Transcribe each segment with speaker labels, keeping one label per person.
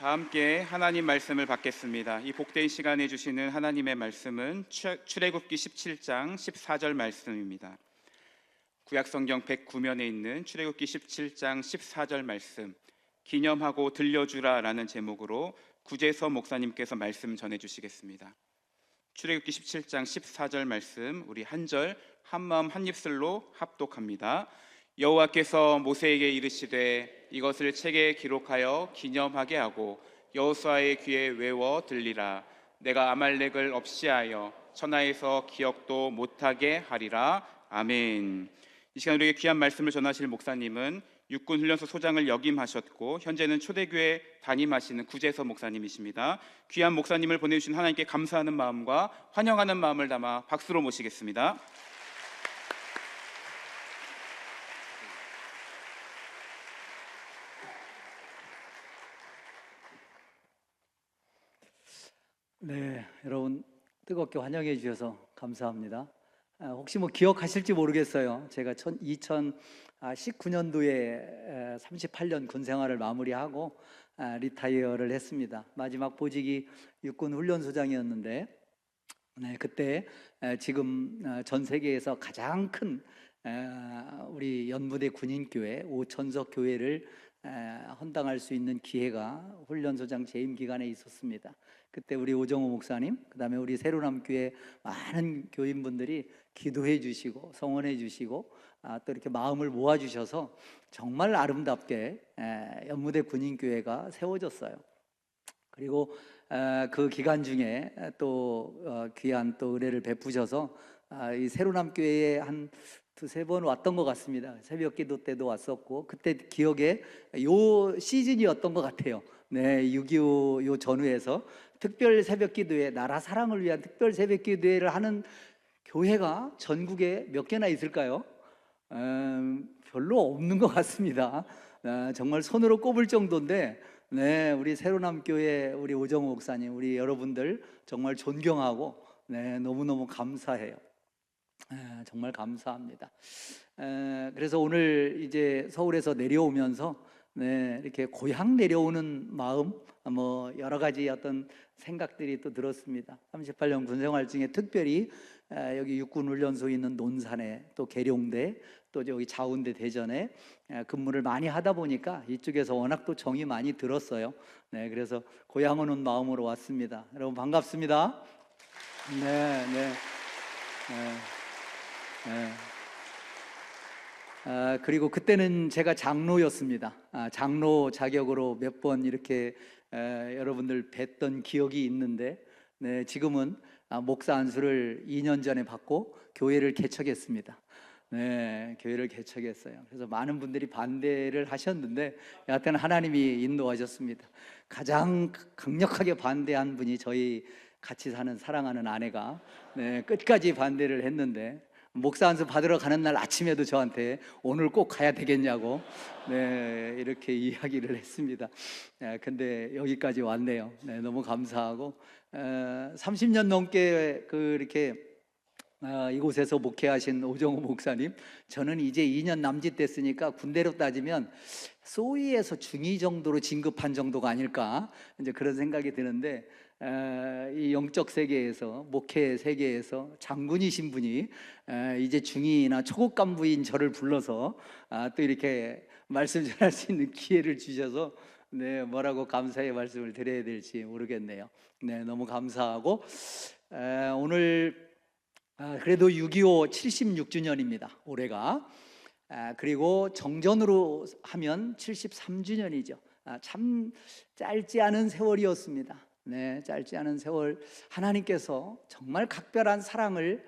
Speaker 1: 다 함께 하나님 말씀을 받겠습니다. 이 복된 시간에 주시는 하나님의 말씀은 출애굽기 17장 14절 말씀입니다. 구약성경 109면에 있는 출애굽기 17장 14절 말씀, 기념하고 들려주라 라는 제목으로 구재서 목사님께서 말씀 전해주시겠습니다. 출애굽기 17장 14절 말씀, 우리 한 절 한마음 한입술로 합독합니다. 여호와께서 모세에게 이르시되 이것을 책에 기록하여 기념하게 하고 여호수아의 귀에 외워 들리라. 내가 아말렉을 없이하여 천하에서 기억도 못하게 하리라. 아멘. 이 시간 우리에게 귀한 말씀을 전하실 목사님은 육군훈련소 소장을 역임하셨고 현재는 초대교회 담임하시는 구재서 목사님이십니다. 귀한 목사님을 보내주신 하나님께 감사하는 마음과 환영하는 마음을 담아 박수로 모시겠습니다.
Speaker 2: 네, 여러분 뜨겁게 환영해 주셔서 감사합니다. 혹시 기억하실지 모르겠어요. 제가 2019년도에 38년 군 생활을 마무리하고 리타이어를 했습니다. 마지막 보직이 육군 훈련소장이었는데, 그때 지금 전 세계에서 가장 큰 우리 연무대 군인교회 오천석 교회를 헌당할 수 있는 기회가 훈련소장 재임 기간에 있었습니다. 그때 우리 오정호 목사님, 그 다음에 우리 새로남교회 많은 교인분들이 기도해 주시고 성원해 주시고 또 이렇게 마음을 모아 주셔서 정말 아름답게 연무대 군인교회가 세워졌어요. 그리고 그 기간 중에 또 귀한 또 은혜를 베푸셔서 이 새로남교회에 한 두세 번 왔던 것 같습니다. 새벽기도 때도 왔었고, 그때 기억에 요 시즌이었던 것 같아요. 네, 6.25 요 전후에서 특별 새벽기도회, 나라 사랑을 위한 특별 새벽기도회를 하는 교회가 전국에 몇 개나 있을까요? 별로 없는 것 같습니다. 정말 손으로 꼽을 정도인데, 네, 우리 새로남교회 우리 오정호 목사님, 우리 여러분들 정말 존경하고 너무너무 감사해요. 정말 감사합니다. 그래서 오늘 이제 서울에서 내려오면서 이렇게 고향 내려오는 마음, 여러 가지 어떤 생각들이 또 들었습니다. 38년 군생활 중에 특별히 여기 육군훈련소 있는 논산에, 또 계룡대, 또 여기 자운대 대전에 근무를 많이 하다 보니까 이쪽에서 워낙 또 정이 많이 들었어요. 그래서 고향 오는 마음으로 왔습니다. 여러분 반갑습니다. 그리고 그때는 제가 장로였습니다. 장로 자격으로 몇 번 이렇게 여러분들 뵀던 기억이 있는데, 지금은 목사 안수를 2년 전에 받고 교회를 개척했습니다. 교회를 개척했어요. 그래서 많은 분들이 반대를 하셨는데 여하튼 하나님이 인도하셨습니다. 가장 강력하게 반대한 분이 저희 같이 사는 사랑하는 아내가 끝까지 반대를 했는데, 목사 안수 받으러 가는 날 아침에도 저한테 오늘 꼭 가야 되겠냐고 이렇게 이야기를 했습니다. 근데 여기까지 왔네요. 너무 감사하고 30년 넘게 이렇게 이곳에서 목회하신 오정호 목사님, 저는 이제 2년 남짓 됐으니까 군대로 따지면 소위에서 중위 정도로 진급한 정도가 아닐까, 이제 그런 생각이 드는데, 이 영적 세계에서, 목회 세계에서 장군이신 분이 이제 중위나 초급 간부인 저를 불러서 또 이렇게 말씀 전할 수 있는 기회를 주셔서 뭐라고 감사의 말씀을 드려야 될지 모르겠네요. 너무 감사하고, 오늘 그래도 6.25 76주년입니다 올해가. 그리고 정전으로 하면 73주년이죠 참 짧지 않은 세월이었습니다. 짧지 않은 세월, 하나님께서 정말 각별한 사랑을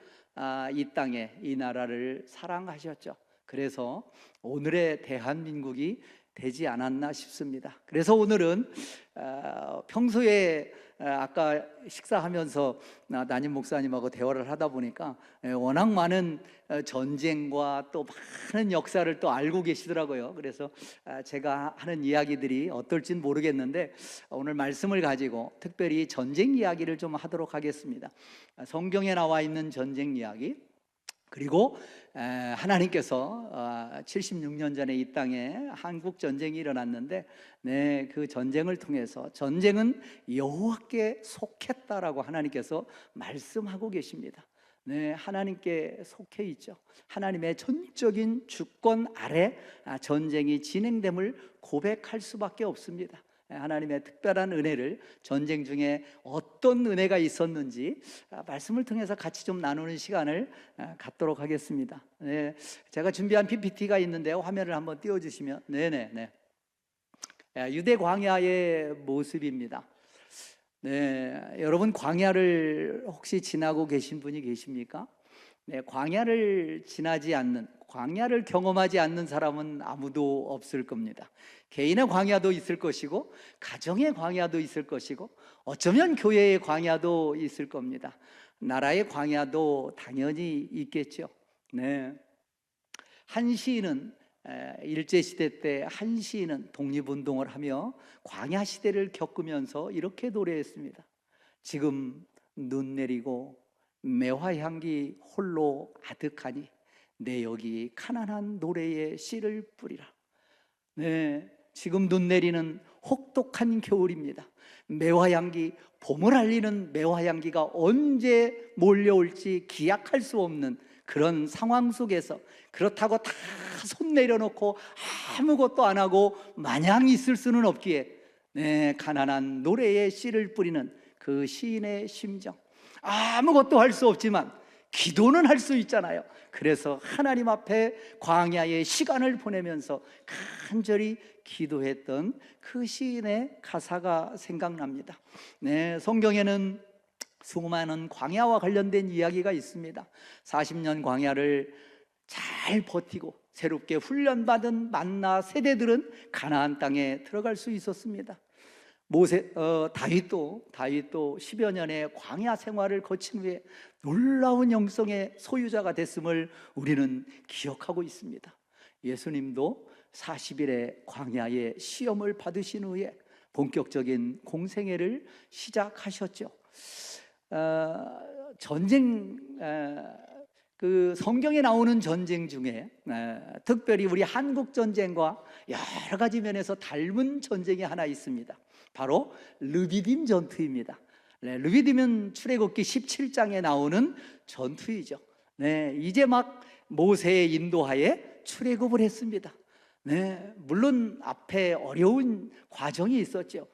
Speaker 2: 이 땅에, 이 나라를 사랑하셨죠. 그래서 오늘의 대한민국이 되지 않았나 싶습니다. 그래서 오늘은 평소에 아까 식사하면서 담임 목사님하고 대화를 하다 보니까 워낙 많은 전쟁과 또 많은 역사를 또 알고 계시더라고요. 그래서 제가 하는 이야기들이 어떨진 모르겠는데 오늘 말씀을 가지고 특별히 전쟁 이야기를 좀 하도록 하겠습니다. 성경에 나와 있는 전쟁 이야기, 그리고 하나님께서 76년 전에 이 땅에 한국 전쟁이 일어났는데, 그 전쟁을 통해서 전쟁은 여호와께 속했다라고 하나님께서 말씀하고 계십니다. 하나님께 속해 있죠. 하나님의 전적인 주권 아래 전쟁이 진행됨을 고백할 수밖에 없습니다. 하나님의 특별한 은혜를, 전쟁 중에 어떤 은혜가 있었는지 말씀을 통해서 같이 좀 나누는 시간을 갖도록 하겠습니다. 제가 준비한 PPT가 있는데요, 화면을 한번 띄워주시면. 유대 광야의 모습입니다. 여러분, 광야를 혹시 지나고 계신 분이 계십니까? 광야를 경험하지 않는 사람은 아무도 없을 겁니다. 개인의 광야도 있을 것이고, 가정의 광야도 있을 것이고, 어쩌면 교회의 광야도 있을 겁니다. 나라의 광야도 당연히 있겠죠. 한 시인은, 일제시대 때 한 시인은 독립운동을 하며 광야 시대를 겪으면서 이렇게 노래했습니다. 지금 눈 내리고 매화향기 홀로 아득하니 내 여기 가난한 노래에 씨를 뿌리라. 지금 눈 내리는 혹독한 겨울입니다. 매화향기, 봄을 알리는 매화향기가 언제 몰려올지 기약할 수 없는 그런 상황 속에서, 그렇다고 다 손 내려놓고 아무것도 안 하고 마냥 있을 수는 없기에 가난한 노래에 씨를 뿌리는 그 시인의 심정, 아무것도 할 수 없지만 기도는 할 수 있잖아요. 그래서 하나님 앞에 광야의 시간을 보내면서 간절히 기도했던 그 시인의 가사가 생각납니다. 성경에는 수많은 광야와 관련된 이야기가 있습니다. 40년 광야를 잘 버티고 새롭게 훈련받은 만나 세대들은 가나안 땅에 들어갈 수 있었습니다. 다윗도 10여 년의 광야 생활을 거친 후에 놀라운 영성의 소유자가 됐음을 우리는 기억하고 있습니다. 예수님도 40일의 광야의 시험을 받으신 후에 본격적인 공생애를 시작하셨죠. 성경에 나오는 전쟁 중에 특별히 우리 한국 전쟁과 여러 가지 면에서 닮은 전쟁이 하나 있습니다. 바로 르비딤 전투입니다. 르비딤은 출애굽기 17장에 나오는 전투이죠. 이제 막 모세의 인도하에 출애굽을 했습니다. 물론 앞에 어려운 과정이 있었죠.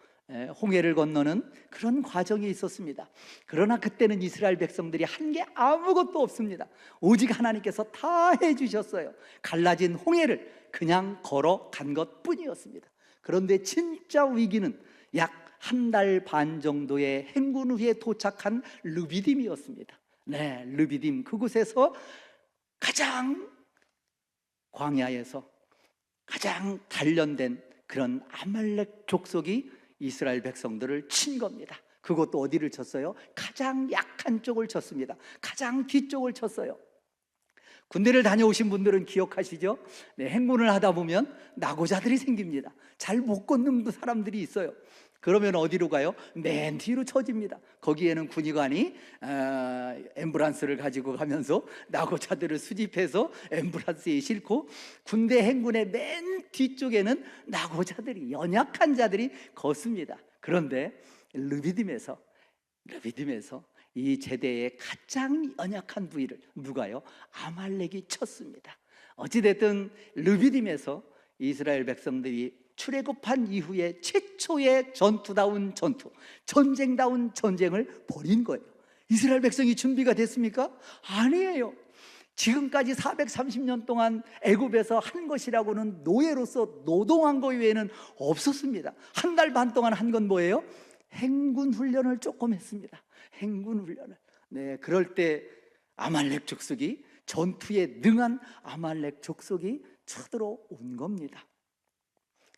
Speaker 2: 홍해를 건너는 그런 과정이 있었습니다. 그러나 그때는 이스라엘 백성들이 한 게 아무것도 없습니다. 오직 하나님께서 다 해주셨어요. 갈라진 홍해를 그냥 걸어간 것뿐이었습니다. 그런데 진짜 위기는 약 한 달 반 정도의 행군 후에 도착한 르비딤이었습니다. 르비딤, 그곳에서 광야에서 가장 단련된 그런 아말렉 족속이 이스라엘 백성들을 친 겁니다. 그것도 어디를 쳤어요? 가장 약한 쪽을 쳤습니다. 가장 뒤쪽을 쳤어요. 군대를 다녀오신 분들은 기억하시죠? 행군을 하다 보면 낙오자들이 생깁니다. 잘 못 걷는 사람들이 있어요. 그러면 어디로 가요? 맨 뒤로 처집니다. 거기에는 군의관이 앰뷸런스를 가지고 가면서 낙오자들을 수집해서 앰뷸런스에 싣고, 군대 행군의 맨 뒤쪽에는 낙오자들이, 연약한 자들이 걷습니다. 그런데 르비딤에서 이 제대의 가장 연약한 부위를 누가요? 아말렉이 쳤습니다. 어찌됐든 르비딤에서 이스라엘 백성들이 출애굽한 이후에 최초의 전투다운 전투, 전쟁다운 전쟁을 벌인 거예요. 이스라엘 백성이 준비가 됐습니까? 아니에요. 지금까지 430년 동안 애굽에서 한 것이라고는 노예로서 노동한 것 외에는 없었습니다. 한 달 반 동안 한 건 뭐예요? 행군 훈련을 조금 했습니다. 행군 훈련을. 그럴 때 아말렉 족속이, 전투에 능한 아말렉 족속이 쳐들어온 겁니다.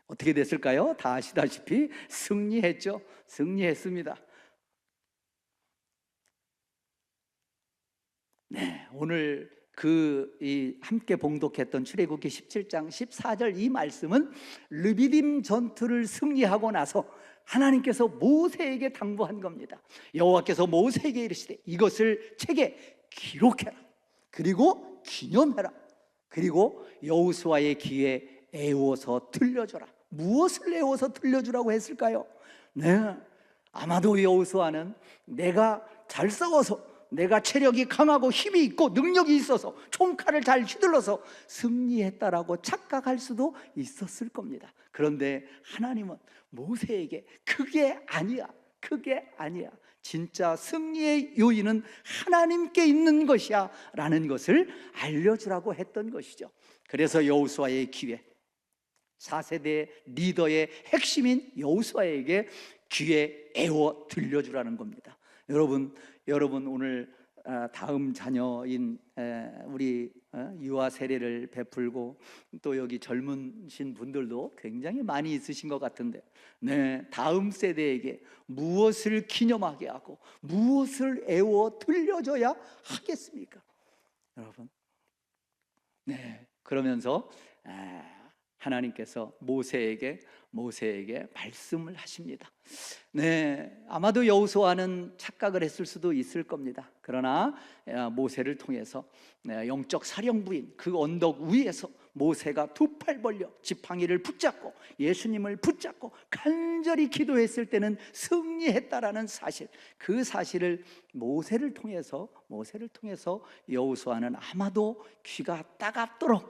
Speaker 2: 어떻게 됐을까요? 다 아시다시피 승리했죠. 승리했습니다. 오늘 함께 봉독했던 출애굽기 17장 14절 이 말씀은 르비딤 전투를 승리하고 나서 하나님께서 모세에게 당부한 겁니다. 여호와께서 모세에게 이르시되 이것을 책에 기록해라. 그리고 기념해라. 그리고 여호수아의 귀에 애워서 들려줘라. 무엇을 애워서 들려주라고 했을까요? 네, 아마도 여호수아는 내가 잘 싸워서, 내가 체력이 강하고 힘이 있고 능력이 있어서 총칼을 잘 휘둘러서 승리했다라고 착각할 수도 있었을 겁니다. 그런데 하나님은 모세에게 그게 아니야, 그게 아니야, 진짜 승리의 요인은 하나님께 있는 것이야 라는 것을 알려주라고 했던 것이죠. 그래서 여호수아의 귀에, 4세대 리더의 핵심인 여호수아에게 귀에 애워 들려주라는 겁니다. 여러분 오늘 다음 자녀인 우리 유아 세례를 베풀고 또 여기 젊으신 분들도 굉장히 많이 있으신 것 같은데, 네, 다음 세대에게 무엇을 기념하게 하고 무엇을 애워 들려줘야 하겠습니까? 여러분, 네, 그러면서 하나님께서 모세에게 말씀을 하십니다. 네, 아마도 여호수아는 착각을 했을 수도 있을 겁니다. 그러나 모세를 통해서 영적 사령부인 그 언덕 위에서 모세가 두 팔 벌려 지팡이를 붙잡고 예수님을 붙잡고 간절히 기도했을 때는 승리했다라는 사실, 그 사실을 모세를 통해서 여호수아는 아마도 귀가 따갑도록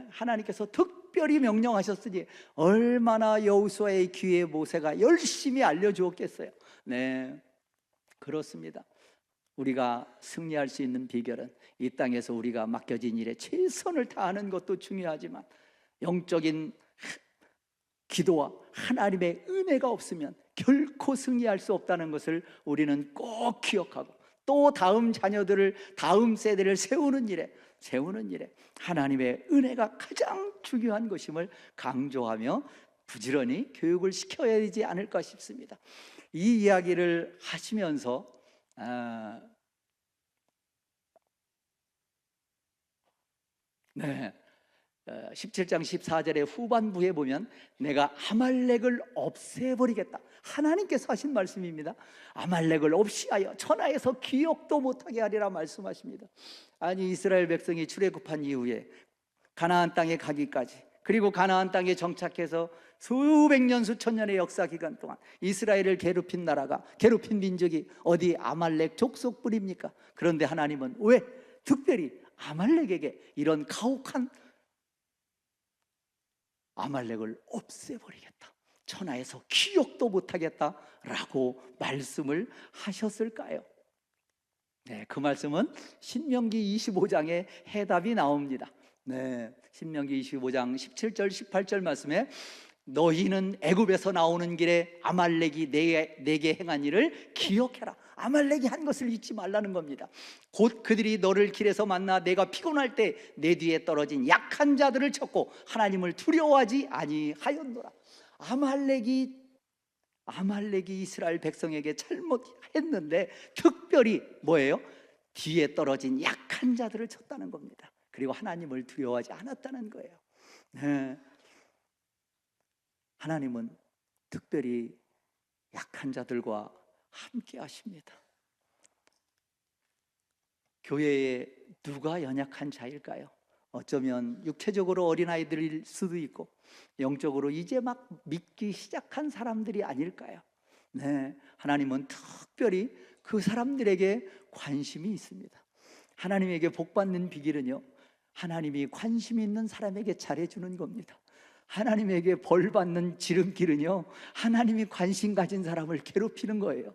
Speaker 2: 하나님께서 특별히 명령하셨으니 얼마나 여호수아의 귀에 모세가 열심히 알려주었겠어요. 네, 그렇습니다. 우리가 승리할 수 있는 비결은 이 땅에서 우리가 맡겨진 일에 최선을 다하는 것도 중요하지만 영적인 기도와 하나님의 은혜가 없으면 결코 승리할 수 없다는 것을 우리는 꼭 기억하고, 또 다음 자녀들을, 다음 세대를 세우는 일에 하나님의 은혜가 가장 중요한 것임을 강조하며 부지런히 교육을 시켜야 되지 않을까 싶습니다. 이 이야기를 하시면서 17장 14절의 후반부에 보면 내가 아말렉을 없애버리겠다, 하나님께서 하신 말씀입니다. 아말렉을 없이하여 천하에서 기억도 못하게 하리라 말씀하십니다. 아니, 이스라엘 백성이 출애굽한 이후에 가나안 땅에 가기까지, 그리고 가나안 땅에 정착해서 수백 년 수천 년의 역사 기간 동안 이스라엘을 괴롭힌 나라가, 괴롭힌 민족이 어디 아말렉 족속뿐입니까? 그런데 하나님은 왜 특별히 아말렉에게 이런 가혹한 아말렉을 없애버리겠다, 천하에서 기억도 못하겠다라고 말씀을 하셨을까요? 네, 그 말씀은 신명기 25장에 해답이 나옵니다. 네, 신명기 25장 17절 18절 말씀에 너희는 애굽에서 나오는 길에 아말렉이 내게 행한 일을 기억해라. 아말렉이 한 것을 잊지 말라는 겁니다. 곧 그들이 너를 길에서 만나 내가 피곤할 때 내 뒤에 떨어진 약한 자들을 쳤고 하나님을 두려워하지 아니하였노라. 아말렉이 이스라엘 백성에게 잘못했는데 특별히 뭐예요? 뒤에 떨어진 약한 자들을 쳤다는 겁니다. 그리고 하나님을 두려워하지 않았다는 거예요. 네. 하나님은 특별히 약한 자들과 함께 하십니다. 교회에 누가 연약한 자일까요? 어쩌면 육체적으로 어린아이들일 수도 있고 영적으로 이제 막 믿기 시작한 사람들이 아닐까요? 네, 하나님은 특별히 그 사람들에게 관심이 있습니다. 하나님에게 복받는 비결은요, 하나님이 관심 있는 사람에게 잘해주는 겁니다. 하나님에게 벌 받는 지름길은요, 하나님이 관심 가진 사람을 괴롭히는 거예요.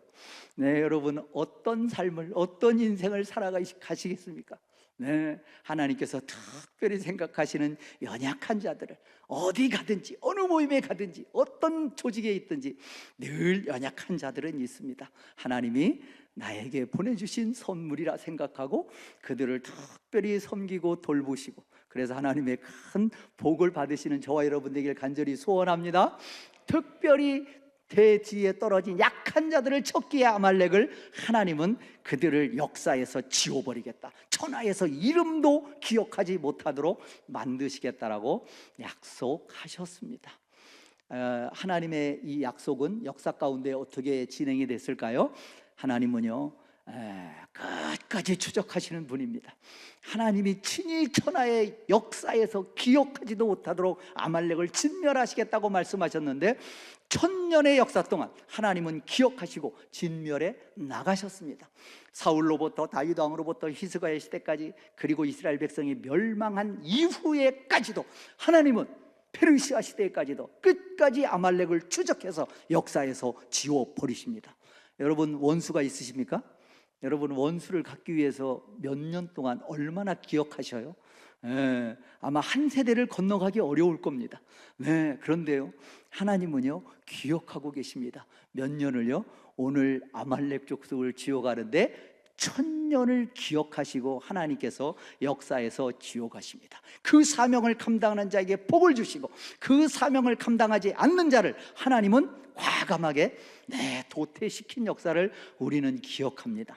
Speaker 2: 네, 여러분 어떤 삶을, 어떤 인생을 살아가시겠습니까? 네, 하나님께서 특별히 생각하시는 연약한 자들을 어디 가든지, 어느 모임에 가든지, 어떤 조직에 있든지 늘 연약한 자들은 있습니다. 하나님이 나에게 보내주신 선물이라 생각하고 그들을 특별히 섬기고 돌보시고, 그래서 하나님의 큰 복을 받으시는 저와 여러분 되길 간절히 소원합니다. 특별히 대지에 떨어진 약한 자들을 쳤기에 아말렉을 하나님은 그들을 역사에서 지워버리겠다, 천하에서 이름도 기억하지 못하도록 만드시겠다라고 약속하셨습니다. 하나님의 이 약속은 역사 가운데 어떻게 진행이 됐을까요? 하나님은요, 끝까지 추적하시는 분입니다. 하나님이 친히 천하의 역사에서 기억하지도 못하도록 아말렉을 진멸하시겠다고 말씀하셨는데, 1000년의 역사 동안 하나님은 기억하시고 진멸해 나가셨습니다. 사울로부터 다윗 왕으로부터 히스기야 시대까지, 그리고 이스라엘 백성이 멸망한 이후에까지도 하나님은 페르시아 시대까지도 끝까지 아말렉을 추적해서 역사에서 지워버리십니다. 여러분, 원수가 있으십니까? 여러분, 원수를 갖기 위해서 몇 년 동안 얼마나 기억하셔요? 아마 한 세대를 건너가기 어려울 겁니다. 그런데요, 하나님은요 기억하고 계십니다. 몇 년을요? 오늘 아말렉 족속을 지워가는데 1000년을 기억하시고 하나님께서 역사에서 지워가십니다. 그 사명을 감당하는 자에게 복을 주시고, 그 사명을 감당하지 않는 자를 하나님은 과감하게 도태시킨 역사를 우리는 기억합니다.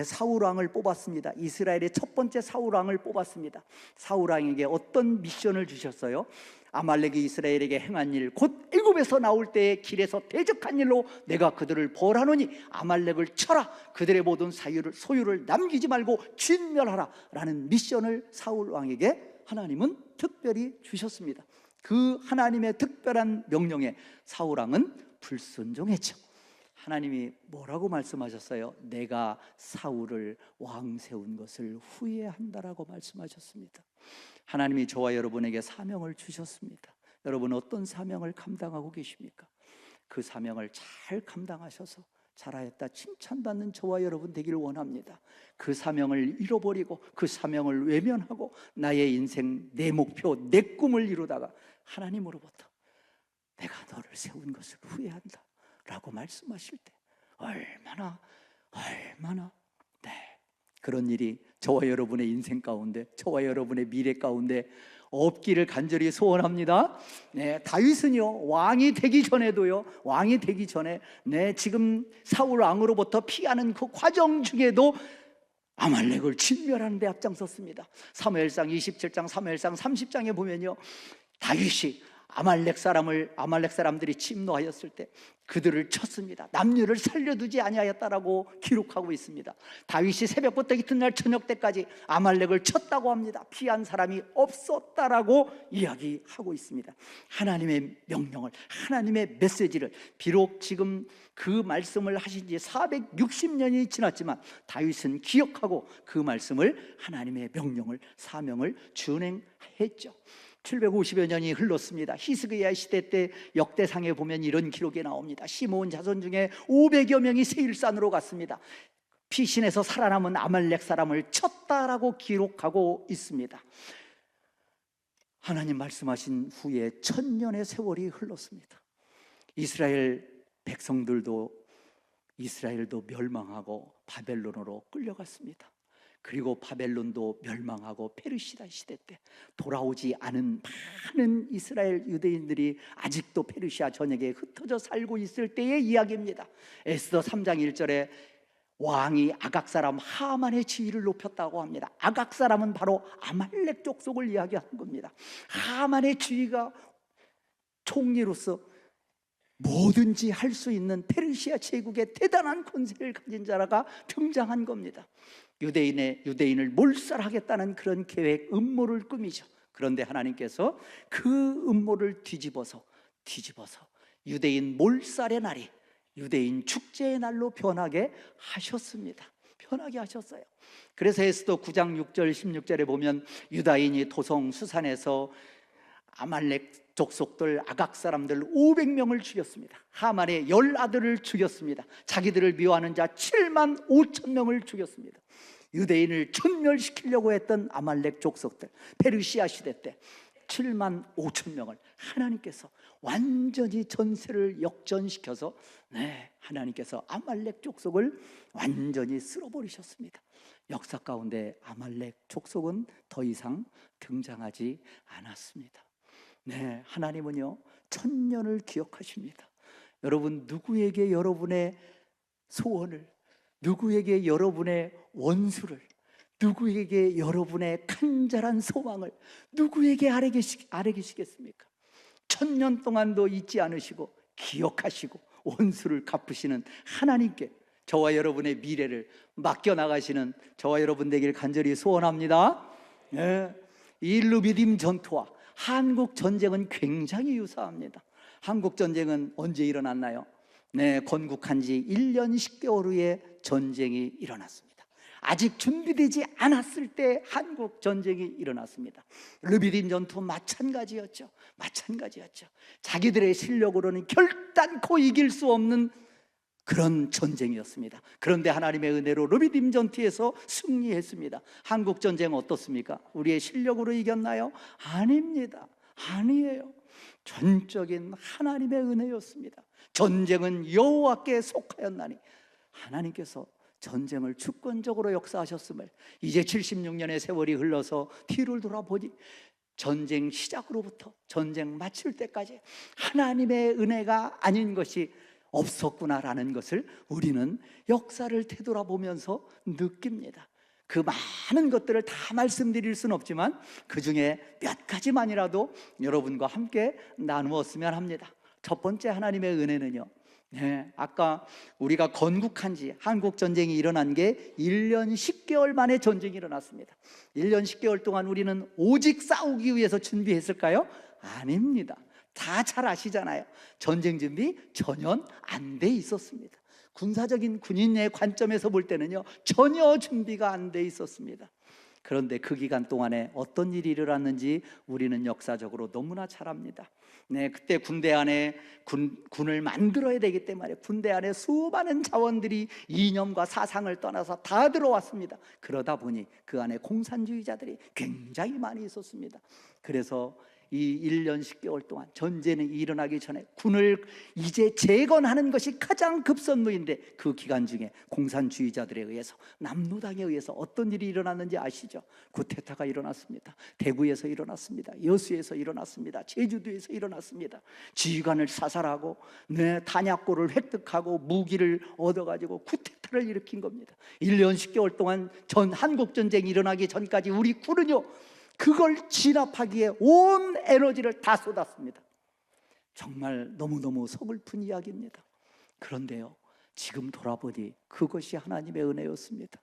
Speaker 2: 사울 왕을 뽑았습니다. 이스라엘의 첫 번째 사울 왕을 뽑았습니다. 사울 왕에게 어떤 미션을 주셨어요? 아말렉이 이스라엘에게 행한 일, 곧 애굽에서 나올 때의 길에서 대적한 일로 내가 그들을 벌하노니 아말렉을 쳐라, 그들의 모든 소유를 남기지 말고 진멸하라 라는 미션을 사울 왕에게 하나님은 특별히 주셨습니다. 그 하나님의 특별한 명령에 사울 왕은 불순종했죠. 하나님이 뭐라고 말씀하셨어요? 내가 사울을 왕 세운 것을 후회한다라고 말씀하셨습니다. 하나님이 저와 여러분에게 사명을 주셨습니다. 여러분, 어떤 사명을 감당하고 계십니까? 그 사명을 잘 감당하셔서 잘하였다 칭찬받는 저와 여러분 되기를 원합니다. 그 사명을 잃어버리고 그 사명을 외면하고 나의 인생, 내 목표, 내 꿈을 이루다가 하나님으로부터 내가 너를 세운 것을 후회한다 라고 말씀하실 때 얼마나 그런 일이 저와 여러분의 인생 가운데, 저와 여러분의 미래 가운데 없기를 간절히 소원합니다. 다윗은요 왕이 되기 전에도요, 왕이 되기 전에 지금 사울 왕으로부터 피하는 그 과정 중에도 아말렉을 진멸하는 데 앞장섰습니다. 사무엘상 27장, 사무엘상 30장에 보면요, 다윗이 아말렉 사람들이 침노하였을 때 그들을 쳤습니다. 남녀를 살려두지 아니하였다라고 기록하고 있습니다. 다윗이 새벽부터 이튿날 저녁 때까지 아말렉을 쳤다고 합니다. 피한 사람이 없었다라고 이야기하고 있습니다. 하나님의 명령을, 하나님의 메시지를, 비록 지금 그 말씀을 하신 지 460년이 지났지만 다윗은 기억하고 그 말씀을, 하나님의 명령을, 사명을 준행했죠. 750여 년이 흘렀습니다. 히스기야 시대 때 역대상에 보면 이런 기록이 나옵니다. 시므온 자손 중에 500여 명이 세일산으로 갔습니다. 피신에서 살아남은 아말렉 사람을 쳤다라고 기록하고 있습니다. 하나님 말씀하신 후에 1000년의 세월이 흘렀습니다. 이스라엘도 멸망하고 바벨론으로 끌려갔습니다. 그리고 바벨론도 멸망하고 페르시아 시대 때 돌아오지 않은 많은 이스라엘 유대인들이 아직도 페르시아 전역에 흩어져 살고 있을 때의 이야기입니다. 에스더 3장 1절에 왕이 아각 사람 하만의 지위를 높였다고 합니다. 아각 사람은 바로 아말렉 족속을 이야기하는 겁니다. 하만의 지위가 총리로서 뭐든지 할 수 있는 페르시아 제국의 대단한 권세를 가진 자라가 등장한 겁니다. 유대인을 몰살하겠다는 그런 계획, 음모를 꾸미죠. 그런데 하나님께서 그 음모를 뒤집어서 유대인 몰살의 날이 유대인 축제의 날로 변하게 하셨습니다. 변하게 하셨어요. 그래서 에스더 9장 6절 16절에 보면 유다인이 도성 수산에서 아말렉 족속들, 아각 사람들 500명을 죽였습니다. 하만의 10아들을 죽였습니다. 자기들을 미워하는 자 7만 5천 명을 죽였습니다. 유대인을 전멸시키려고 했던 아말렉 족속들, 페르시아 시대 때 7만 5천 명을 하나님께서 완전히 전세를 역전시켜서 하나님께서 아말렉 족속을 완전히 쓸어버리셨습니다. 역사 가운데 아말렉 족속은 더 이상 등장하지 않았습니다. 하나님은요 1000년을 기억하십니다. 여러분, 누구에게 여러분의 소원을, 누구에게 여러분의 원수를, 누구에게 여러분의 간절한 소망을 누구에게 아뢰시겠습니까? 1000년 동안도 잊지 않으시고 기억하시고 원수를 갚으시는 하나님께 저와 여러분의 미래를 맡겨나가시는 저와 여러분 되길 간절히 소원합니다. 예. 이 르비딤 전투와 한국 전쟁은 굉장히 유사합니다. 한국 전쟁은 언제 일어났나요? 네, 건국한 지 1년 10개월 후에 전쟁이 일어났습니다. 아직 준비되지 않았을 때 한국 전쟁이 일어났습니다. 르비딤 전투 마찬가지였죠. 자기들의 실력으로는 결단코 이길 수 없는 그런 전쟁이었습니다. 그런데 하나님의 은혜로 르비딤 전투에서 승리했습니다. 한국 전쟁은 어떻습니까? 우리의 실력으로 이겼나요? 아닙니다. 아니에요. 전적인 하나님의 은혜였습니다. 전쟁은 여호와께 속하였나니 하나님께서 전쟁을 주권적으로 역사하셨음을 이제 76년의 세월이 흘러서 뒤를 돌아보니 전쟁 시작으로부터 전쟁 마칠 때까지 하나님의 은혜가 아닌 것이 없었구나라는 것을 우리는 역사를 되돌아보면서 느낍니다. 그 많은 것들을 다 말씀드릴 수는 없지만 그 중에 몇 가지만이라도 여러분과 함께 나누었으면 합니다. 첫 번째 하나님의 은혜는요, 아까 우리가 건국한 지 한국 전쟁이 일어난 게 1년 10개월 만에 전쟁이 일어났습니다. 1년 10개월 동안 우리는 오직 싸우기 위해서 준비했을까요? 아닙니다. 다 잘 아시잖아요. 전쟁 준비 전혀 안 돼 있었습니다. 군사적인 군인의 관점에서 볼 때는요, 전혀 준비가 안 돼 있었습니다. 그런데 그 기간 동안에 어떤 일이 일어났는지 우리는 역사적으로 너무나 잘 압니다. 그때 군대 안에 군을 만들어야 되기 때문에 군대 안에 수많은 자원들이 이념과 사상을 떠나서 다 들어왔습니다. 그러다 보니 그 안에 공산주의자들이 굉장히 많이 있었습니다. 그래서 이 1년 10개월 동안 전쟁이 일어나기 전에 군을 이제 재건하는 것이 가장 급선무인데 그 기간 중에 공산주의자들에 의해서 남로당에 의해서 어떤 일이 일어났는지 아시죠? 쿠데타가 일어났습니다. 대구에서 일어났습니다. 여수에서 일어났습니다. 제주도에서 일어났습니다. 지휘관을 사살하고 탄약고를 획득하고 무기를 얻어가지고 쿠데타를 일으킨 겁니다. 1년 10개월 동안 한국전쟁이 일어나기 전까지 우리 군은요, 그걸 진압하기에 온 에너지를 다 쏟았습니다. 정말 너무너무 서글픈 이야기입니다. 그런데요, 지금 돌아보니 그것이 하나님의 은혜였습니다.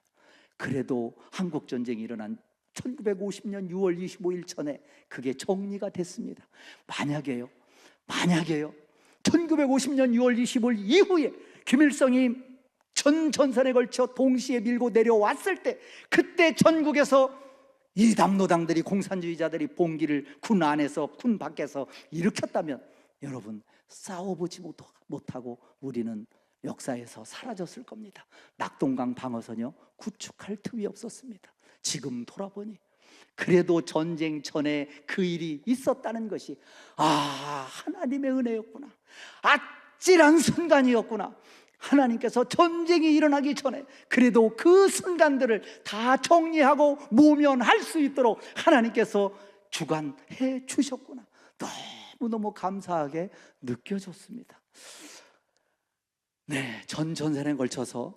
Speaker 2: 그래도 한국전쟁이 일어난 1950년 6월 25일 전에 그게 정리가 됐습니다. 만약에요 1950년 6월 25일 이후에 김일성이 전 전선에 걸쳐 동시에 밀고 내려왔을 때, 그때 전국에서 이 남로당들이 공산주의자들이 봉기를 군 안에서 군 밖에서 일으켰다면 여러분, 싸워보지 못하고 우리는 역사에서 사라졌을 겁니다. 낙동강 방어선요, 구축할 틈이 없었습니다. 지금 돌아보니 그래도 전쟁 전에 그 일이 있었다는 것이 하나님의 은혜였구나, 아찔한 순간이었구나. 하나님께서 전쟁이 일어나기 전에 그래도 그 순간들을 다 정리하고 모면할 수 있도록 하나님께서 주관해 주셨구나. 너무너무 감사하게 느껴졌습니다. 전전선에 걸쳐서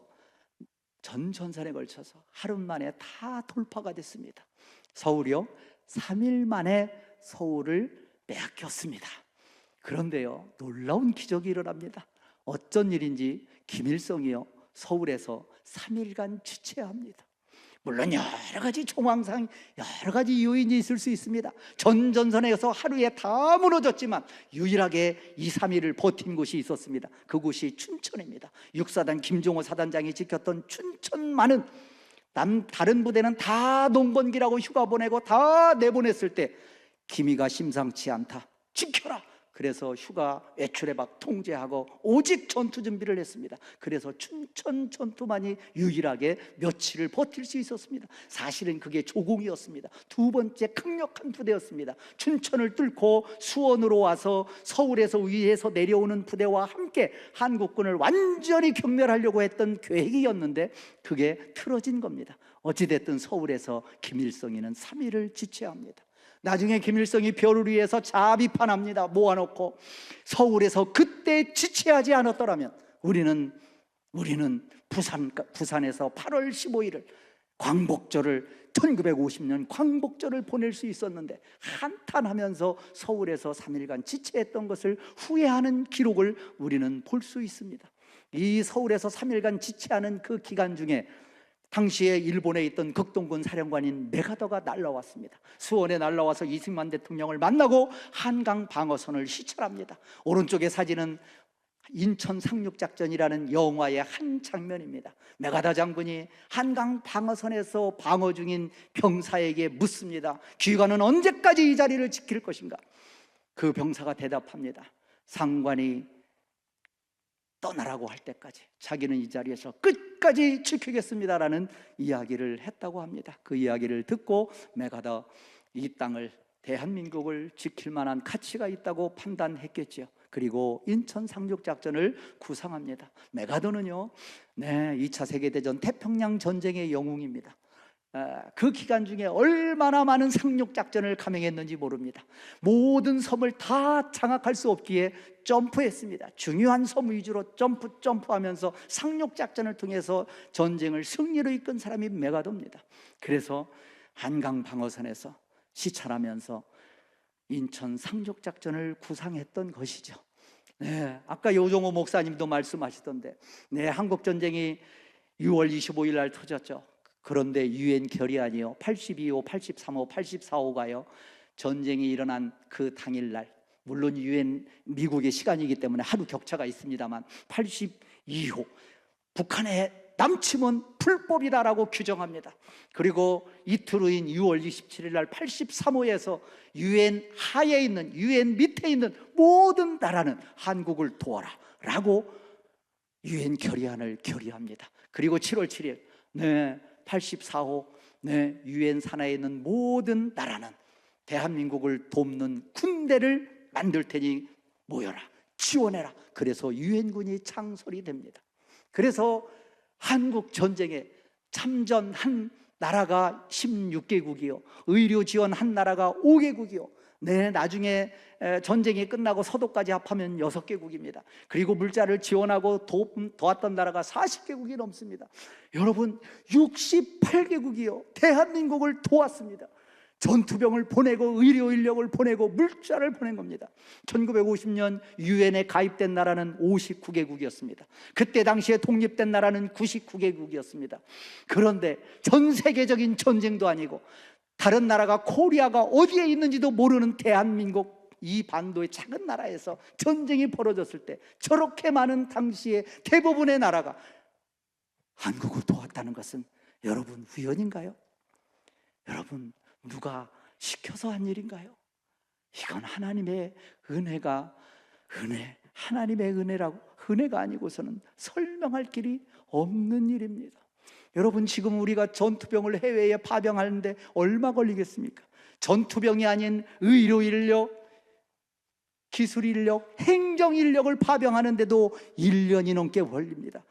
Speaker 2: 하루 만에 다 돌파가 됐습니다. 서울이요, 3일 만에 서울을 빼앗겼습니다. 그런데요, 놀라운 기적이 일어납니다. 어쩐 일인지 김일성이요, 서울에서 3일간 주체합니다. 물론 여러 가지 정황상 여러 가지 요인이 있을 수 있습니다. 전전선에서 하루에 다 무너졌지만 유일하게 2, 3일을 버틴 곳이 있었습니다. 그곳이 춘천입니다. 육사단 김종호 사단장이 지켰던 춘천만은 다른 부대는 다 농번기라고 휴가 보내고 다 내보냈을 때 기미가 심상치 않다, 지켜라. 그래서 휴가 외출에 막 통제하고 오직 전투 준비를 했습니다. 그래서 춘천 전투만이 유일하게 며칠을 버틸 수 있었습니다. 사실은 그게 조공이었습니다. 두 번째 강력한 부대였습니다. 춘천을 뚫고 수원으로 와서 서울에서 위에서 내려오는 부대와 함께 한국군을 완전히 경멸하려고 했던 계획이었는데 그게 틀어진 겁니다. 어찌됐든 서울에서 김일성이는 3일을 지체합니다. 나중에 김일성이 별을 위해서 자비판합니다. 모아놓고 서울에서 그때 지체하지 않았더라면 우리는 부산에서 8월 15일을 광복절을 1950년 광복절을 보낼 수 있었는데 한탄하면서 서울에서 3일간 지체했던 것을 후회하는 기록을 우리는 볼 수 있습니다. 이 서울에서 3일간 지체하는 그 기간 중에 당시에 일본에 있던 극동군 사령관인 메가더가 날라왔습니다. 수원에 날라와서 이승만 대통령을 만나고 한강 방어선을 시찰합니다. 오른쪽의 사진은 인천 상륙작전이라는 영화의 한 장면입니다. 메가더 장군이 한강 방어선에서 방어 중인 병사에게 묻습니다. 귀관은 언제까지 이 자리를 지킬 것인가? 그 병사가 대답합니다. 상관이 떠나라고 할 때까지 자기는 이 자리에서 끝까지 지키겠습니다라는 이야기를 했다고 합니다. 그 이야기를 듣고 메가더 이 땅을, 대한민국을 지킬 만한 가치가 있다고 판단했겠지요. 그리고 인천 상륙작전을 구상합니다. 메가더는요, 2차 세계대전 태평양 전쟁의 영웅입니다. 그 기간 중에 얼마나 많은 상륙작전을 감행했는지 모릅니다. 모든 섬을 다 장악할 수 없기에 점프했습니다. 중요한 섬 위주로 점프하면서 상륙작전을 통해서 전쟁을 승리로 이끈 사람이 메가더입니다. 그래서 한강 방어선에서 시찰하면서 인천 상륙작전을 구상했던 것이죠. 아까 요종호 목사님도 말씀하시던데, 한국전쟁이 6월 25일 날 터졌죠. 그런데 유엔 결의안이요, 82호, 83호, 84호가요 전쟁이 일어난 그 당일날, 물론 유엔 미국의 시간이기 때문에 하루 격차가 있습니다만 82호, 북한의 남침은 불법이다라고 규정합니다. 그리고 이틀 후인 6월 27일 날 83호에서 유엔 하에 있는, 유엔 밑에 있는 모든 나라는 한국을 도와라 라고 유엔 결의안을 결의합니다. 그리고 7월 7일 84호 유엔 산하에 있는 모든 나라는 대한민국을 돕는 군대를 만들 테니 모여라, 지원해라. 그래서 유엔군이 창설이 됩니다. 그래서 한국 전쟁에 참전한 나라가 16개국이요, 의료 지원한 나라가 5개국이요, 나중에 전쟁이 끝나고 서독까지 합하면 6개국입니다. 그리고 물자를 지원하고 도왔던 나라가 40개국이 넘습니다. 여러분, 68개국이요 대한민국을 도왔습니다. 전투병을 보내고 의료 인력을 보내고 물자를 보낸 겁니다. 1950년 유엔에 가입된 나라는 59개국이었습니다. 그때 당시에 독립된 나라는 99개국이었습니다. 그런데 전 세계적인 전쟁도 아니고 다른 나라가, 코리아가 어디에 있는지도 모르는 대한민국, 이 반도의 작은 나라에서 전쟁이 벌어졌을 때 저렇게 많은 당시에 대부분의 나라가 한국을 도왔다는 것은 여러분 우연인가요? 여러분, 누가 시켜서 한 일인가요? 이건 하나님의 하나님의 은혜가 아니고서는 설명할 길이 없는 일입니다. 여러분, 지금 우리가 전투병을 해외에 파병하는데 얼마 걸리겠습니까? 전투병이 아닌 의료 인력, 기술 인력, 행정 인력을 파병하는데도 1년이 넘게 걸립니다.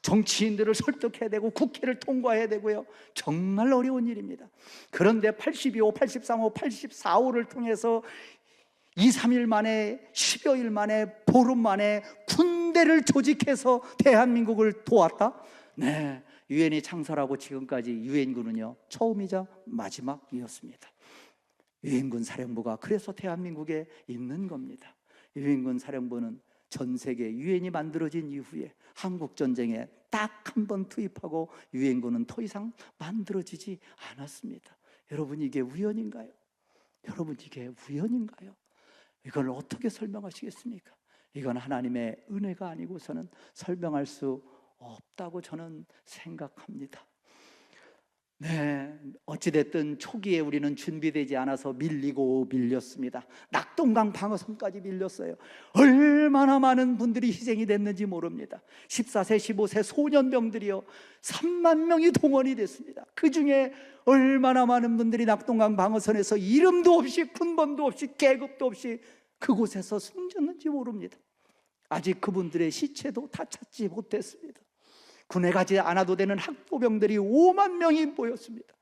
Speaker 2: 정치인들을 설득해야 되고 국회를 통과해야 되고요. 정말 어려운 일입니다. 그런데 82호, 83호, 84호를 통해서 2, 3일 만에, 10여일 만에, 보름 만에 군대를 조직해서 대한민국을 도왔다? 유엔이 창설하고 지금까지 유엔군은요 처음이자 마지막이었습니다. 유엔군 사령부가 그래서 대한민국에 있는 겁니다. 유엔군 사령부는 전 세계 유엔이 만들어진 이후에 한국전쟁에 딱 한 번 투입하고 유엔군은 더 이상 만들어지지 않았습니다. 여러분, 이게 우연인가요? 여러분, 이게 우연인가요? 이걸 어떻게 설명하시겠습니까? 이건 하나님의 은혜가 아니고서는 설명할 수 없다고 저는 생각합니다. 어찌됐든 초기에 우리는 준비되지 않아서 밀렸습니다. 낙동강 방어선까지 밀렸어요. 얼마나 많은 분들이 희생이 됐는지 모릅니다. 14세, 15세 소년병들이요 3만 명이 동원이 됐습니다. 그 중에 얼마나 많은 분들이 낙동강 방어선에서 이름도 없이, 군번도 없이, 계급도 없이 그곳에서 숨졌는지 모릅니다. 아직 그분들의 시체도 다 찾지 못했습니다. 군에 가지 않아도 되는 학도병들이 5만 명이 모였습니다.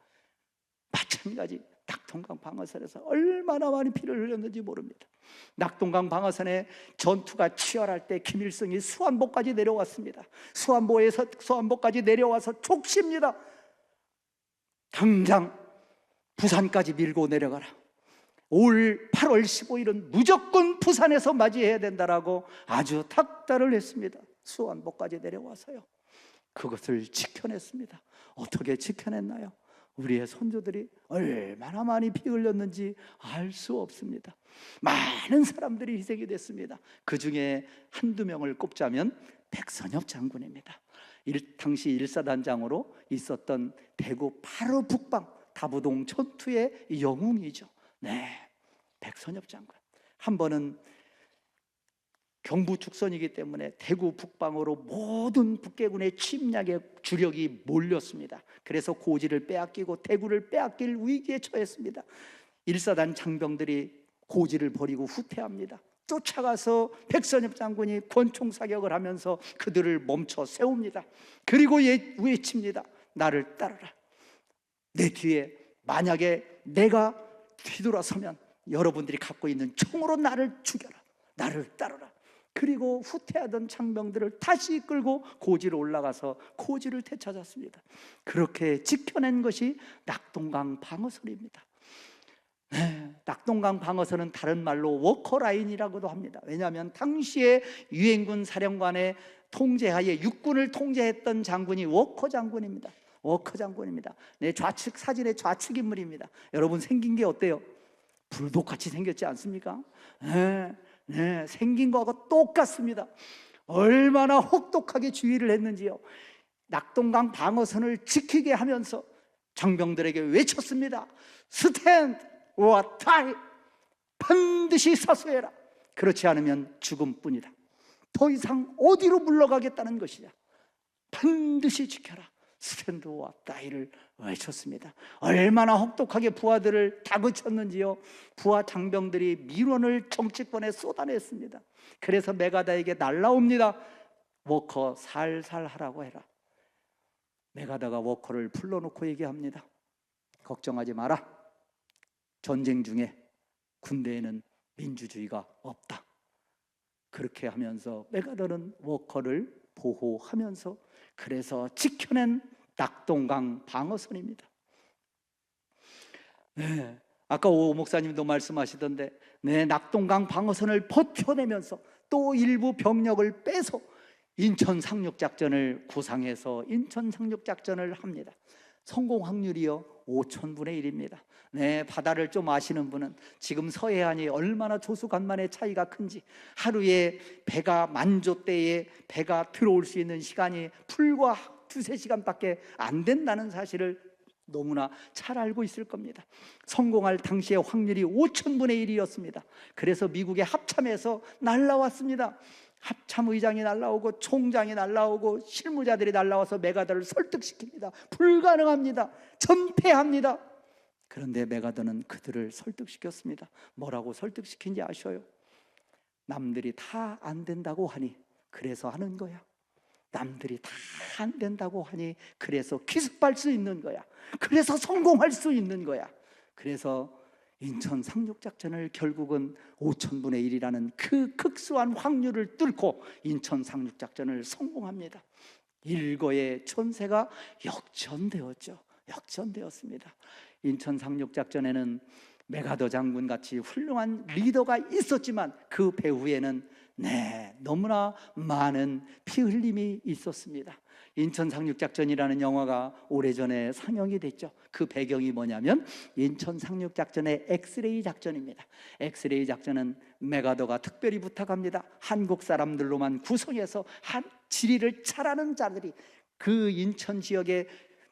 Speaker 2: 마찬가지 낙동강 방어선에서 얼마나 많은 피를 흘렸는지 모릅니다. 낙동강 방어선에 전투가 치열할 때 김일성이 수안보까지 내려왔습니다. 수안보까지 내려와서 촉시입니다. 당장 부산까지 밀고 내려가라. 올 8월 15일은 무조건 부산에서 맞이해야 된다라고 아주 닥달을 했습니다. 수안보까지 내려와서요. 그것을 지켜냈습니다. 어떻게 지켜냈나요? 우리의 선조들이 얼마나 많이 피 흘렸는지 알 수 없습니다. 많은 사람들이 희생이 됐습니다. 그 중에 한두 명을 꼽자면 백선엽 장군입니다. 당시 일사단장으로 있었던 대구 바로 북방 다부동 전투의 영웅이죠. 네, 백선엽 장군. 한 번은 경부 축선이기 때문에 대구 북방으로 모든 북계군의 침략의 주력이 몰렸습니다. 그래서 고지를 빼앗기고 대구를 빼앗길 위기에 처했습니다. 일사단 장병들이 고지를 버리고 후퇴합니다. 쫓아가서 백선엽 장군이 권총 사격을 하면서 그들을 멈춰 세웁니다. 그리고 외칩니다. 나를 따르라. 내 뒤에 만약에 내가 뒤돌아서면 여러분들이 갖고 있는 총으로 나를 죽여라. 나를 따르라. 그리고 후퇴하던 장병들을 다시 끌고 고지로 올라가서 고지를 되찾았습니다. 그렇게 지켜낸 것이 낙동강 방어선입니다. 네, 낙동강 방어선은 다른 말로 워커라인이라고도 합니다. 왜냐하면 당시에 유엔군 사령관의 통제하에 육군을 통제했던 장군이 워커 장군입니다. 워커 장군입니다. 네, 좌측 사진의 좌측 인물입니다. 여러분 생긴 게 어때요? 불독같이 생겼지 않습니까? 네, 생긴 거하고 똑같습니다. 얼마나 혹독하게 주의를 했는지요. 낙동강 방어선을 지키게 하면서 장병들에게 외쳤습니다. 스탠드 or die. 반드시 사수해라. 그렇지 않으면 죽음뿐이다. 더 이상 어디로 물러가겠다는 것이냐. 반드시 지켜라. 스탠드 or die를 외쳤습니다. 얼마나 혹독하게 부하들을 다그쳤는지요. 부하 장병들이 민원을 정치권에 쏟아냈습니다. 그래서 메가다에게 날라옵니다. 워커 살살 하라고 해라. 메가다가 워커를 불러놓고 얘기합니다. 걱정하지 마라. 전쟁 중에 군대에는 민주주의가 없다. 그렇게 하면서 메가다는 워커를 보호하면서 그래서 지켜낸 낙동강 방어선입니다. 네, 아까 오 목사님도 말씀하시던데, 네, 낙동강 방어선을 버텨내면서 또 일부 병력을 빼서 인천 상륙작전을 구상해서 인천 상륙작전을 합니다. 성공 확률이요 5,000분의 1입니다. 네, 바다를 좀 아시는 분은 지금 서해안이 얼마나 조수간만의 차이가 큰지, 하루에 배가 만조 때에 배가 들어올 수 있는 시간이 불과 2-3시간밖에 안 된다는 사실을 너무나 잘 알고 있을 겁니다. 성공할 당시의 확률이 5,000분의 1이었습니다. 그래서 미국의 합참에서 날라왔습니다. 합참의장이 날라오고 총장이 날라오고 실무자들이 날라와서 메가더를 설득시킵니다. 불가능합니다. 전패합니다. 그런데 메가더는 그들을 설득시켰습니다. 뭐라고 설득시킨지 아셔요? 남들이 다 안 된다고 하니 그래서 하는 거야. 남들이 다 안 된다고 하니 그래서 기습할 수 있는 거야. 그래서 성공할 수 있는 거야. 그래서 인천 상륙작전을 결국은 5,000분의 1이라는 그 극소한 확률을 뚫고 인천 상륙작전을 성공합니다. 일거의 천세가 역전되었죠. 역전되었습니다. 인천 상륙작전에는 메가더 장군같이 훌륭한 리더가 있었지만 그 배후에는 너무나 많은 피 흘림이 있었습니다. 인천 상륙작전이라는 영화가 오래전에 상영이 됐죠. 그 배경이 뭐냐면 인천 상륙작전의 엑스레이 작전입니다. 엑스레이 작전은 메가더가 특별히 부탁합니다. 한국 사람들로만 구성해서 지리를 잘 아는 자들이 그 인천 지역에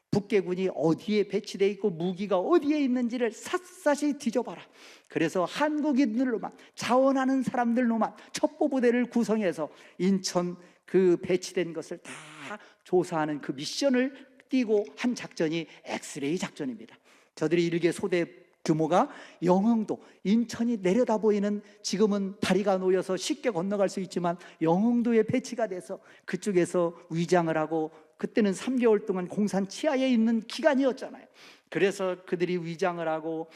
Speaker 2: 북계군이 어디에 배치되어 있고 무기가 어디에 있는지를 샅샅이 뒤져봐라. 그래서 한국인들로만, 자원하는 사람들로만 첩보부대를 구성해서 인천 그 배치된 것을 다 조사하는 그 미션을 띄고 한 작전이 엑스레이 작전입니다. 저들이 일개 소대 규모가 영흥도, 인천이 내려다 보이는, 지금은 다리가 놓여서 쉽게 건너갈 수 있지만 영흥도에 배치가 돼서 그쪽에서 위장을 하고, 그때는 3개월 동안 공산 치하에 있는 기간이었잖아요. 그래서 그들이 위장을 하고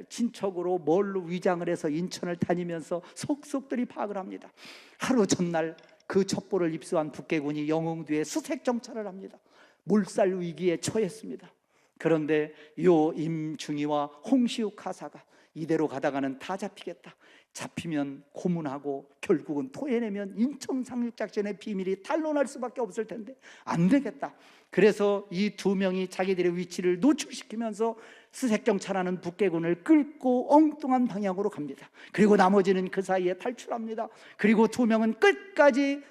Speaker 2: 친척으로 뭘로 위장을 해서 인천을 다니면서 속속들이 파악을 합니다. 하루 전날 그 첩보를 입수한 북계군이 영흥도에 수색 정찰을 합니다. 몰살 위기에 처했습니다. 그런데 요 임충이와 홍시욱 하사가 이대로 가다가는 다 잡히겠다. 잡히면 고문하고 결국은 토해내면 인천 상륙작전의 비밀이 탄로날 수밖에 없을 텐데 안 되겠다. 그래서 이 두 명이 자기들의 위치를 노출시키면서 수색경찰하는 북계군을 끌고 엉뚱한 방향으로 갑니다. 그리고 나머지는 그 사이에 탈출합니다. 그리고 두 명은 끝까지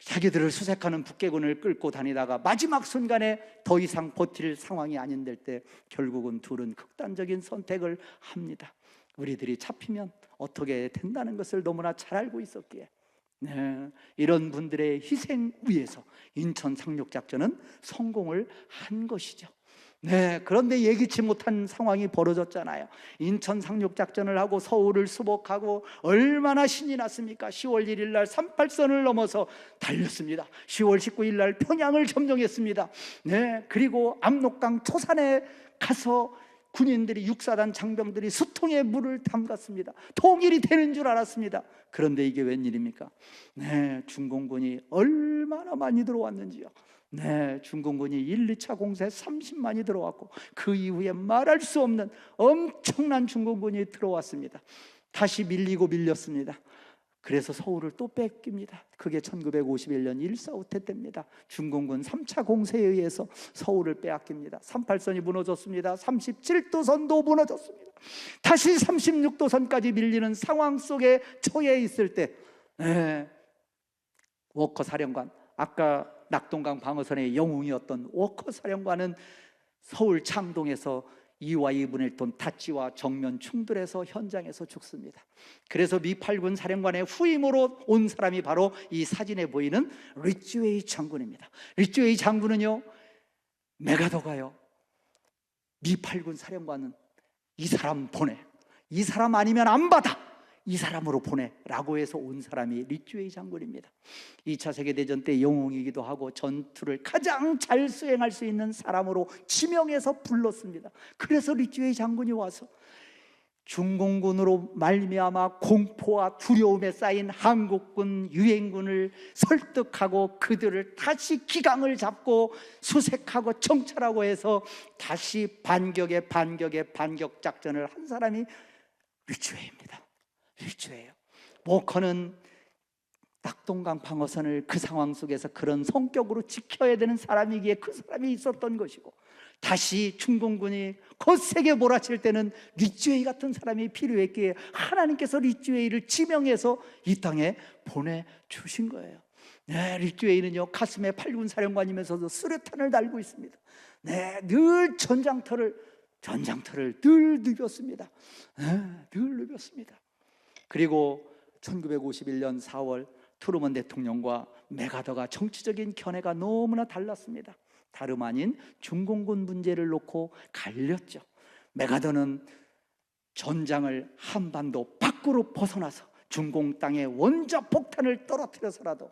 Speaker 2: 자기들을 수색하는 북계군을 끌고 다니다가 마지막 순간에 더 이상 버틸 상황이 아닌될 때 결국은 둘은 극단적인 선택을 합니다. 우리들이 잡히면 어떻게 된다는 것을 너무나 잘 알고 있었기에 이런 분들의 희생 위에서 인천 상륙작전은 성공을 한 것이죠. 그런데 예기치 못한 상황이 벌어졌잖아요. 인천 상륙작전을 하고 서울을 수복하고 얼마나 신이 났습니까? 10월 1일 날 38선을 넘어서 달렸습니다. 10월 19일 날 평양을 점령했습니다. 그리고 압록강 토산에 가서 군인들이, 육사단 장병들이 수통에 물을 담갔습니다. 통일이 되는 줄 알았습니다. 그런데 이게 웬일입니까? 중공군이 얼마나 많이 들어왔는지요. 중공군이 1, 2차 공세에 30만이 들어왔고 그 이후에 말할 수 없는 엄청난 중공군이 들어왔습니다. 다시 밀렸습니다. 그래서 서울을 또 뺏깁니다. 그게 1951년 일사후퇴 때입니다. 중공군 3차 공세에 의해서 서울을 빼앗깁니다. 38선이 무너졌습니다. 37도선도 무너졌습니다. 다시 36도선까지 밀리는 상황 속에 처해 있을 때 워커 사령관, 아까 낙동강 방어선의 영웅이었던 워커 사령관은 서울 창동에서 2와 2분의 1톤 다치와 정면 충돌해서 현장에서 죽습니다. 그래서 미 8군 사령관의 후임으로 온 사람이 바로 이 사진에 보이는 리츠웨이 장군입니다. 리츠웨이 장군은요, 메가더가요, 미 8군 사령관은 이 사람 보내, 이 사람 아니면 안 받아, 이 사람으로 보내라고 해서 온 사람이 리츠웨이 장군입니다. 2차 세계대전 때 영웅이기도 하고 전투를 가장 잘 수행할 수 있는 사람으로 지명해서 불렀습니다. 그래서 리츠웨이 장군이 와서 중공군으로 말미암아 공포와 두려움에 쌓인 한국군 유엔군을 설득하고 그들을 다시 기강을 잡고 수색하고 정찰하고 해서 다시 반격 작전을 한 사람이 리츠웨이입니다. 리츠웨이예요. 워커는 낙동강 방어선을 그 상황 속에서 그런 성격으로 지켜야 되는 사람이기에 그 사람이 있었던 것이고, 다시 중공군이 거세게 몰아칠 때는 리츠웨이 같은 사람이 필요했기에 하나님께서 리츠웨이를 지명해서 이 땅에 보내주신 거예요. 리츠웨이는요, 가슴에 8군 사령관이면서도 수류탄을 달고 있습니다. 늘 전장터를 늘 누볐습니다. 늘 누볐습니다. 그리고 1951년 4월 트루먼 대통령과 메가더가 정치적인 견해가 너무나 달랐습니다. 다름 아닌 중공군 문제를 놓고 갈렸죠. 메가더는 전장을 한반도 밖으로 벗어나서 중공 땅에 원자 폭탄을 떨어뜨려서라도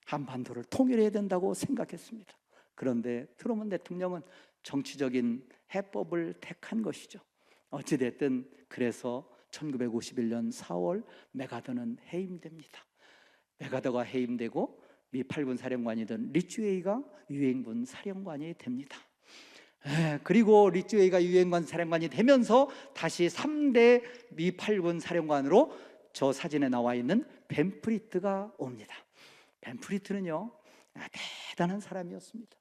Speaker 2: 한반도를 통일해야 된다고 생각했습니다. 그런데 트루먼 대통령은 정치적인 해법을 택한 것이죠. 어찌됐든 그래서 1951년 4월 메가더는 해임됩니다. 메가더가 해임되고 미 8군 사령관이던 리츠웨이가 유엔군 사령관이 됩니다. 그리고 리츠웨이가 유엔군 사령관이 되면서 다시 3대 미 8군 사령관으로 저 사진에 나와 있는 벤프리트가 옵니다. 벤프리트는요, 대단한 사람이었습니다.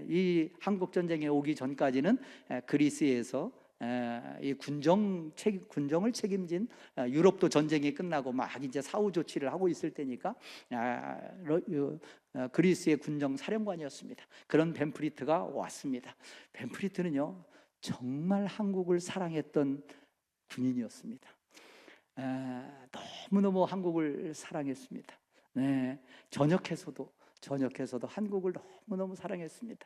Speaker 2: 이 한국전쟁에 오기 전까지는 그리스에서 이 군정을 책임진, 유럽도 전쟁이 끝나고 막 이제 사후 조치를 하고 있을 때니까 그리스의 군정 사령관이었습니다. 그런 벤프리트가 왔습니다. 벤프리트는요, 정말 한국을 사랑했던 군인이었습니다. 너무너무 한국을 사랑했습니다. 전역해서도 한국을 너무너무 사랑했습니다.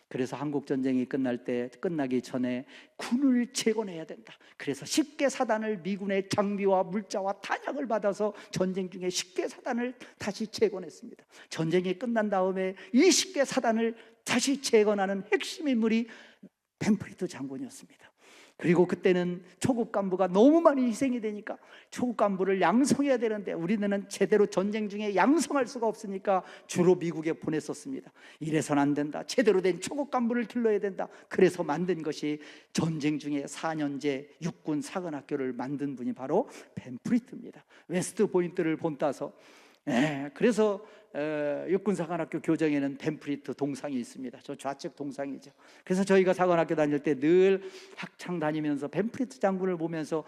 Speaker 2: 그래서 한국전쟁이 끝나기 전에 군을 재건해야 된다. 그래서 10개 사단을 미군의 장비와 물자와 탄약을 받아서 전쟁 중에 10개 사단을 다시 재건했습니다. 전쟁이 끝난 다음에 이 10개 사단을 다시 재건하는 핵심 인물이 벤프리트 장군이었습니다. 그리고 그때는 초급 간부가 너무 많이 희생이 되니까 초급 간부를 양성해야 되는데 우리는 제대로 전쟁 중에 양성할 수가 없으니까 주로 미국에 보냈었습니다. 이래선 안 된다. 제대로 된 초급 간부를 길러야 된다. 그래서 만든 것이 전쟁 중에 4년제 육군 사관학교를 만든 분이 바로 벤프리트입니다. 웨스트 포인트를 본따서 그래서 육군사관학교 교정에는 벤프리트 동상이 있습니다. 저 좌측 동상이죠. 그래서 저희가 사관학교 다닐 때 늘 학창 다니면서 벤프리트 장군을 보면서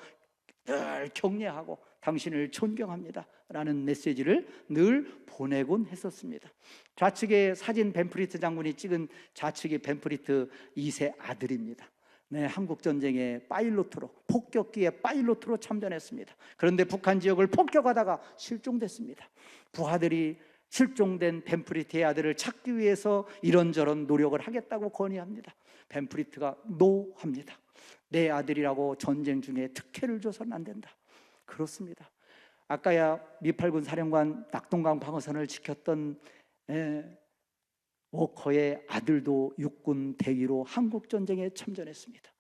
Speaker 2: 늘 격려하고 당신을 존경합니다 라는 메시지를 늘 보내곤 했었습니다. 좌측에 사진 벤프리트 장군이 찍은 좌측이 벤프리트 2세 아들입니다. 한국전쟁의 파일로트로, 폭격기의 파일로트로 참전했습니다. 그런데 북한 지역을 폭격하다가 실종됐습니다. 부하들이 실종된 벤프리트의 아들을 찾기 위해서 이런저런 노력을 하겠다고 건의합니다. 벤프리트가 노합니다. 내 아들이라고 전쟁 중에 특혜를 줘서는 안 된다. 그렇습니다. 아까야 미팔군 사령관 낙동강 방어선을 지켰던 워커의 아들도 육군 대위로 한국전쟁에 참전했습니다.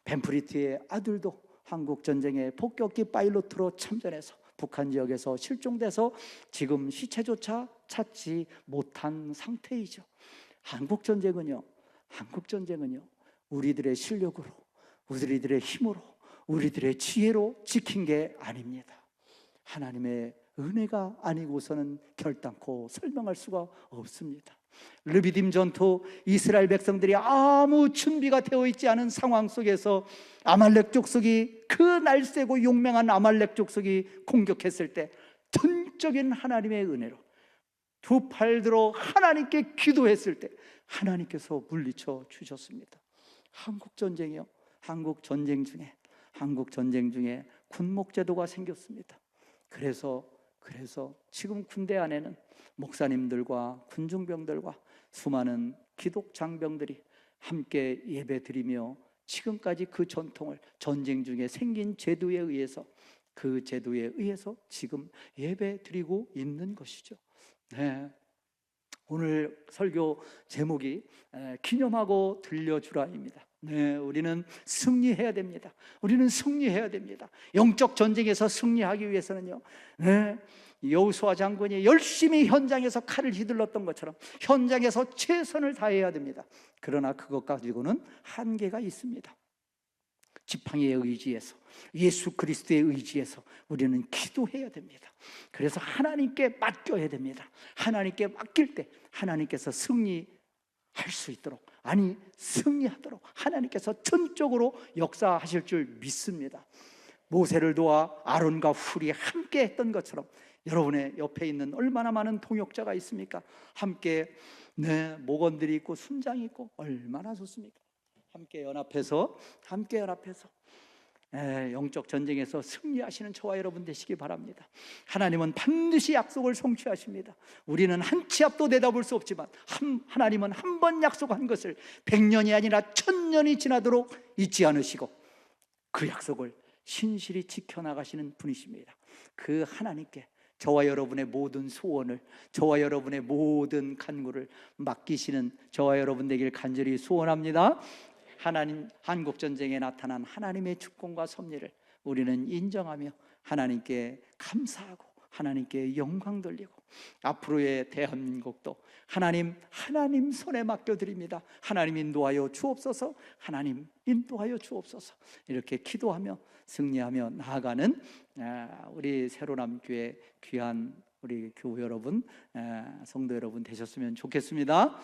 Speaker 2: 벤프리트의 아들도 한국전쟁에 폭격기 파일로트로 참전해서 북한 지역에서 실종돼서 지금 시체조차 찾지 못한 상태이죠. 한국전쟁은요 우리들의 실력으로, 우리들의 힘으로, 우리들의 지혜로 지킨 게 아닙니다. 하나님의 은혜가 아니고서는 결단코 설명할 수가 없습니다. 르비딤 전투, 이스라엘 백성들이 아무 준비가 되어 있지 않은 상황 속에서 아말렉 족속이, 그 날쌔고 용맹한 아말렉 족속이 공격했을 때 전적인 하나님의 은혜로 두 팔 들어 하나님께 기도했을 때 하나님께서 물리쳐 주셨습니다. 한국 전쟁이요, 한국 전쟁 중에 군목제도가 생겼습니다. 그래서 지금 군대 안에는 목사님들과 군중병들과 수많은 기독 장병들이 함께 예배드리며 지금까지 그 전통을 전쟁 중에 생긴 제도에 의해서, 그 제도에 의해서 지금 예배드리고 있는 것이죠. 오늘 설교 제목이 기념하고 들려주라입니다. 우리는 승리해야 됩니다. 우리는 승리해야 됩니다. 영적 전쟁에서 승리하기 위해서는요, 여호수아 장군이 열심히 현장에서 칼을 휘둘렀던 것처럼 현장에서 최선을 다해야 됩니다. 그러나 그것 가지고는 한계가 있습니다. 지팡이의 의지에서, 예수 그리스도의 의지에서 우리는 기도해야 됩니다. 그래서 하나님께 맡겨야 됩니다. 하나님께 맡길 때 하나님께서 승리할 수 있도록, 승리하도록 하나님께서 전적으로 역사하실 줄 믿습니다. 모세를 도와 아론과 훌이 함께 했던 것처럼 여러분의 옆에 있는 얼마나 많은 동역자가 있습니까? 함께 목원들이 있고 순장이 있고 얼마나 좋습니까? 함께 연합해서 영적 전쟁에서 승리하시는 저와 여러분 되시기 바랍니다. 하나님은 반드시 약속을 성취하십니다. 우리는 한 치 앞도 내다볼 수 없지만 하나님은 한 번 약속한 것을 100년이 아니라 1000년이 지나도록 잊지 않으시고 그 약속을 신실히 지켜나가시는 분이십니다. 그 하나님께 저와 여러분의 모든 소원을, 저와 여러분의 모든 간구를 맡기시는 저와 여러분 되길 간절히 소원합니다. 하나님, 한국전쟁에 나타난 하나님의 주권과 섭리를 우리는 인정하며 하나님께 감사하고 하나님께 영광 돌리고 앞으로의 대한민국도 하나님 손에 맡겨드립니다. 하나님 인도하여 주옵소서, 하나님 인도하여 주옵소서. 이렇게 기도하며 승리하며 나아가는 우리 새로남교회 귀한 우리 교우 여러분, 성도 여러분 되셨으면 좋겠습니다.